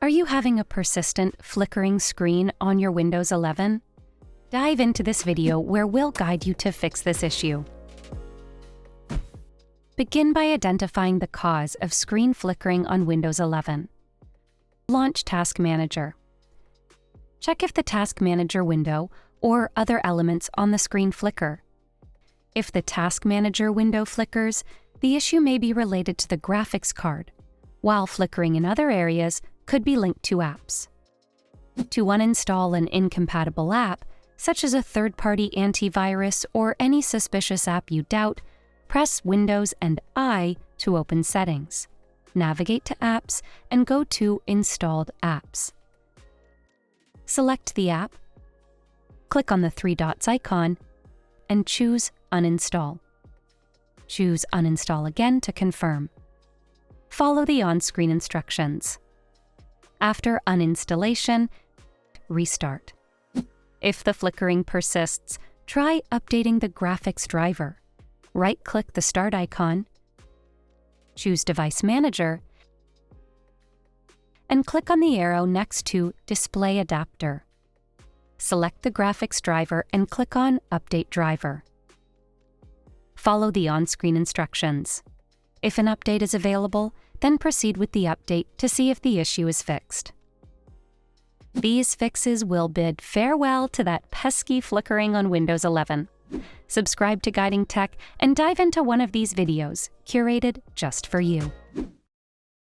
Are you having a persistent flickering screen on your Windows 11? Dive into this video where we'll guide you to fix this issue. Begin by identifying the cause of screen flickering on Windows 11. Launch Task Manager. Check if the Task Manager window or other elements on the screen flicker. If the Task Manager window flickers, the issue may be related to the graphics card, while flickering in other areas could be linked to apps. To uninstall an incompatible app, such as a third-party antivirus or any suspicious app you doubt, press Windows and I to open Settings. Navigate to Apps and go to Installed Apps. Select the app, click on the three dots icon, and choose Uninstall. Choose Uninstall again to confirm. Follow the on-screen instructions. After uninstallation, restart. If the flickering persists, try updating the graphics driver. Right-click the Start icon, choose Device Manager, and click on the arrow next to Display Adapter. Select the graphics driver and click on Update Driver. Follow the on-screen instructions. If an update is available, then proceed with the update to see if the issue is fixed. These fixes will bid farewell to that pesky flickering on Windows 11. Subscribe to Guiding Tech and dive into one of these videos, curated just for you.